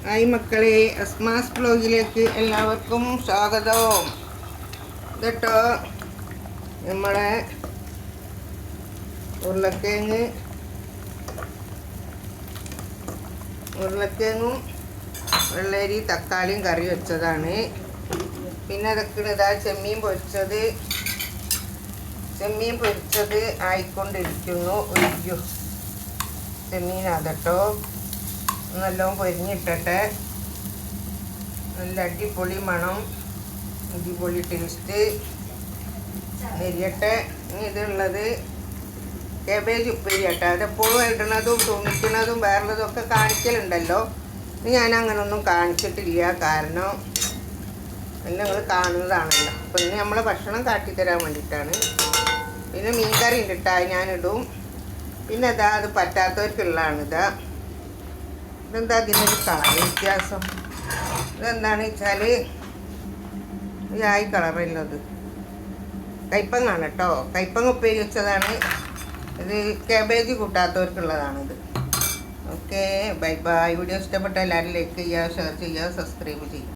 Hi മക്കളെ, അസ്മാസ് ബ്ലോഗിലേക്ക് എല്ലാവർക്കും സ്വാഗതം. കേട്ടോ, നമ്മളെ ഉരുളക്കിഴങ്ങും വെള്ളരി തക്കാളിയും കറി വെച്ചതാണ്. പിന്നെ അതൊക്കെ ഇതാ ചെമ്മീൻ പൊരിച്ചത് ആയിക്കൊണ്ടിരിക്കുന്നു. ഒഴിക്കൂ ചെമ്മീനാകട്ടോ, നല്ലോണം പൊരിഞ്ഞിട്ടെ. നല്ല അടിപൊളി മണം, അടിപൊളി ടേസ്റ്റ് നെരിയട്ടെ. ഇനി ഇതുള്ളത് കേബേജ് ഉപ്പേരി കേട്ടോ. അതെപ്പോഴും ഇടണതും തുണിക്കണതും വേറുള്ളതും ഒക്കെ കാണിക്കലുണ്ടല്ലോ. ഞാൻ അങ്ങനൊന്നും കാണിച്ചിട്ടില്ല, കാരണം എല്ലാം നിങ്ങൾ കാണുന്നതാണല്ലോ. അപ്പം ഇന്ന് നമ്മളെ ഭക്ഷണം കാട്ടിത്തരാൻ വേണ്ടിയിട്ടാണ്. പിന്നെ മീൻകറി ഉണ്ട് ഞാനിടും. പിന്നെ ഇതാ അത് പറ്റാത്തവർക്കുള്ളതാണ്. ഇതെന്താ അതിനൊരു കളർ വ്യത്യാസം? ഇതെന്താണെന്ന് വെച്ചാൽ ഈ കളറുള്ളത് കയ്പങ്ങാണ് കേട്ടോ. കയ്പങ്ങ ഉപ്പേരി വെച്ചതാണ് ഇത്. കാബേജ് കൂട്ടാത്തവർക്കുള്ളതാണിത്. Okay, bye bye. വീഡിയോ ഇഷ്ടപ്പെട്ട എല്ലാവരും ലൈക്ക് ചെയ്യുക, ഷെയർ ചെയ്യുക, സബ്സ്ക്രൈബ് ചെയ്യുക.